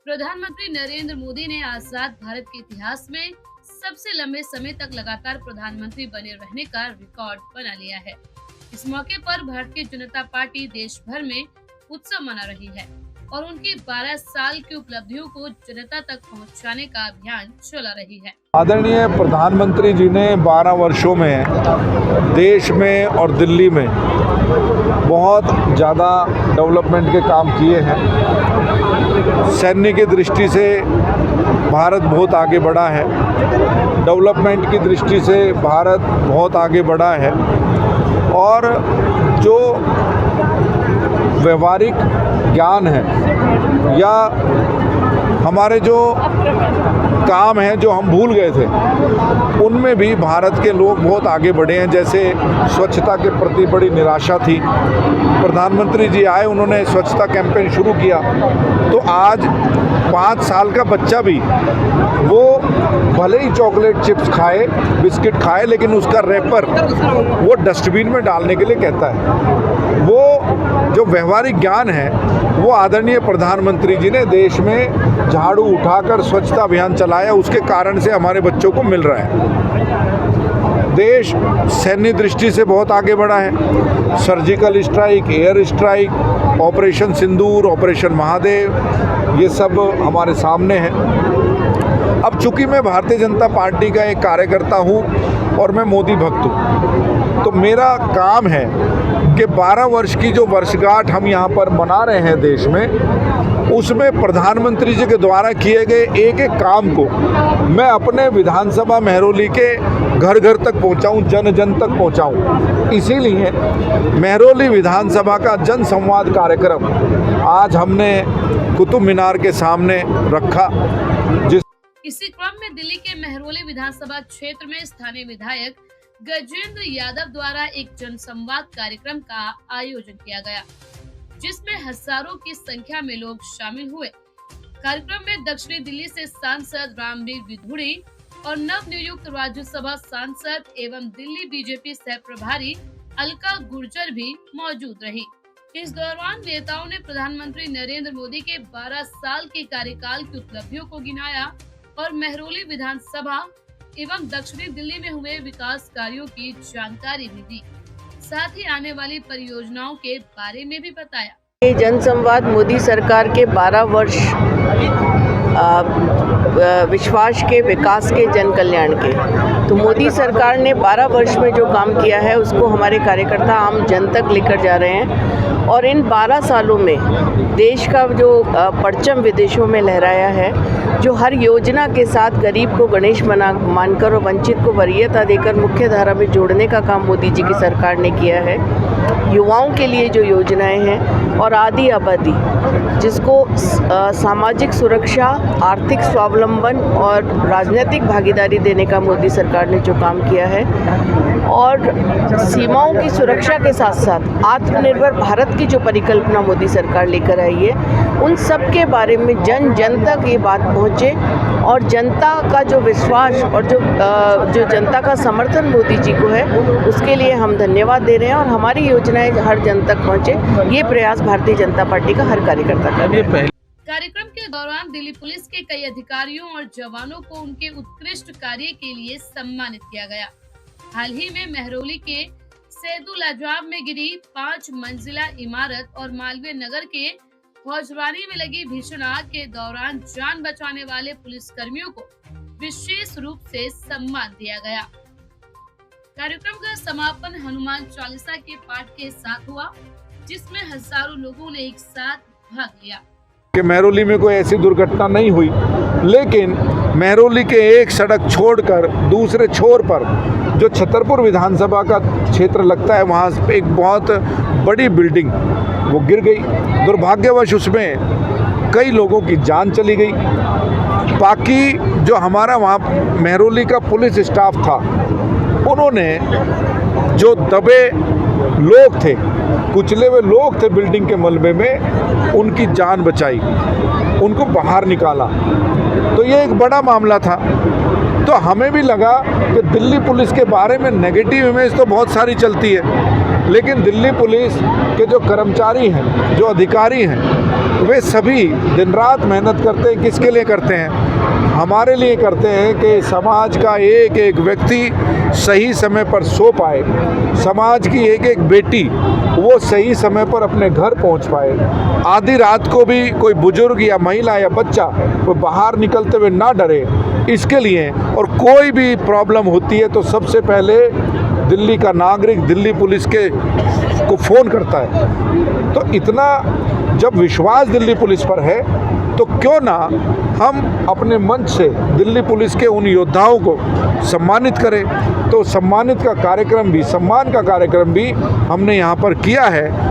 प्रधानमंत्री नरेंद्र मोदी ने आजाद भारत के इतिहास में सबसे लंबे समय तक लगातार प्रधानमंत्री बने रहने का रिकॉर्ड बना लिया है। इस मौके पर भारतीय जनता पार्टी देश भर में उत्सव मना रही है और उनकी 12 साल की उपलब्धियों को जनता तक पहुंचाने का अभियान चला रही है। आदरणीय प्रधानमंत्री जी ने 12 वर्षों में देश में और दिल्ली में बहुत ज़्यादा डेवलपमेंट के काम किए हैं। सैन्य की दृष्टि से भारत बहुत आगे बढ़ा है, डेवलपमेंट की दृष्टि से भारत बहुत आगे बढ़ा है और जो व्यवहारिक ज्ञान है या हमारे जो काम हैं जो हम भूल गए थे उनमें भी भारत के लोग बहुत आगे बढ़े हैं। जैसे स्वच्छता के प्रति बड़ी निराशा थी, प्रधानमंत्री जी आए, उन्होंने स्वच्छता कैंपेन शुरू किया तो आज 5 साल का बच्चा भी वो भले ही चॉकलेट चिप्स खाए, बिस्किट खाए, लेकिन उसका रैपर वो डस्टबिन में डालने के लिए कहता है। वो जो व्यवहारिक ज्ञान है वो आदरणीय प्रधानमंत्री जी ने देश में झाड़ू उठाकर स्वच्छता अभियान चलाया, उसके कारण से हमारे बच्चों को मिल रहा है। देश सैन्य दृष्टि से बहुत आगे बढ़ा है। Surgical strike, air strike, operation Sindoor, operation Mahadev, ये सब हमारे सामने है। अब चूंकि मैं भारतीय जनता पार्टी का एक कार्यकर्ता हूँ और मैं मोदी भक्त हूँ, तो मेरा काम है कि 12 वर्ष की जो वर्षगांठ हम यहाँ पर मना रहे हैं देश में, उसमें प्रधानमंत्री जी के द्वारा किए गए एक एक काम को मैं अपने विधानसभा मेहरौली के घर घर तक पहुँचाऊँ, जन जन तक पहुँचाऊँ। इसीलिए मेहरौली विधानसभा का जन संवाद कार्यक्रम आज हमने कुतुब मीनार के सामने रखा। इसी क्रम में दिल्ली के मेहरौली विधानसभा क्षेत्र में स्थानीय विधायक गजेंद्र यादव द्वारा एक जनसंवाद कार्यक्रम का आयोजन किया गया, जिसमें हजारों की संख्या में लोग शामिल हुए। कार्यक्रम में दक्षिणी दिल्ली से सांसद रामवीर विधुड़ी और नव नियुक्त राज्यसभा सांसद एवं दिल्ली बीजेपी सह प्रभारी अलका गुर्जर भी मौजूद रही। इस दौरान नेताओं ने प्रधानमंत्री नरेंद्र मोदी के 12 साल के कार्यकाल की उपलब्धियों को गिनाया और मेहरौली विधानसभा एवं दक्षिणी दिल्ली में हुए विकास कार्यों की जानकारी भी दी। साथ ही आने वाली परियोजनाओं के बारे में भी बताया। ये जनसंवाद मोदी सरकार के 12 वर्ष विश्वास के, विकास के, जन कल्याण के। तो मोदी सरकार ने 12 वर्ष में जो काम किया है उसको हमारे कार्यकर्ता आम जन तक लेकर जा रहे हैं और इन 12 सालों में देश का जो परचम विदेशों में लहराया है, जो हर योजना के साथ गरीब को गणेश मानकर और वंचित को वरीयता देकर मुख्य धारा में जोड़ने का काम मोदी जी की सरकार ने किया है। युवाओं के लिए जो योजनाएं हैं और आदि आबादी जिसको सामाजिक सुरक्षा, आर्थिक स्वावलंबन और राजनीतिक भागीदारी देने का मोदी सरकार ने जो काम किया है और सीमाओं की सुरक्षा के साथ साथ आत्मनिर्भर भारत की जो परिकल्पना मोदी सरकार लेकर आई है, उन सब के बारे में जन जन तक ये बात पहुँचे और जनता का जो विश्वास और जो जनता का समर्थन मोदी जी को है उसके लिए हम धन्यवाद दे रहे हैं और हमारी योजनाएं हर जन तक पहुँचे, ये प्रयास भारतीय जनता पार्टी का हर कार्यकर्ता कर रहा है। कार्यक्रम के दौरान दिल्ली पुलिस के कई अधिकारियों और जवानों को उनके उत्कृष्ट कार्य के लिए सम्मानित किया गया। हाल ही में मेहरौली के सेदू लाजवाब में गिरी 5 मंजिला इमारत और मालवीय नगर के फौजवानी में लगी भीषण आग के दौरान जान बचाने वाले पुलिस कर्मियों को विशेष रूप से सम्मान दिया गया। कार्यक्रम का समापन हनुमान चालीसा के पाठ के साथ हुआ, जिसमें हजारों लोगों ने एक साथ भाग लिया। कि मेहरौली में कोई ऐसी दुर्घटना नहीं हुई, लेकिन मेहरौली के एक सड़क छोड़कर दूसरे छोर पर जो छतरपुर विधानसभा का क्षेत्र लगता है, वहाँ एक बहुत बड़ी बिल्डिंग वो गिर गई। दुर्भाग्यवश उसमें कई लोगों की जान चली गई। बाकी जो हमारा वहाँ मेहरौली का पुलिस स्टाफ था, उन्होंने जो दबे लोग थे, कुचले हुए लोग थे बिल्डिंग के मलबे में, उनकी जान बचाई, उनको बाहर निकाला। तो ये एक बड़ा मामला था। तो हमें भी लगा कि दिल्ली पुलिस के बारे में नेगेटिव इमेज तो बहुत सारी चलती है, लेकिन दिल्ली पुलिस के जो कर्मचारी हैं, जो अधिकारी हैं, वे सभी दिन रात मेहनत करते हैं। किसके लिए करते हैं? हमारे लिए करते हैं कि समाज का एक एक व्यक्ति सही समय पर सो पाए, समाज की एक एक बेटी वो सही समय पर अपने घर पहुंच पाए, आधी रात को भी कोई बुजुर्ग या महिला या बच्चा वो बाहर निकलते हुए ना डरे, इसके लिए। और कोई भी प्रॉब्लम होती है तो सबसे पहले दिल्ली का नागरिक दिल्ली पुलिस को फ़ोन करता है। तो इतना जब विश्वास दिल्ली पुलिस पर है तो क्यों ना हम अपने मंच से दिल्ली पुलिस के उन योद्धाओं को सम्मानित करें। तो सम्मान का कार्यक्रम भी हमने यहाँ पर किया है।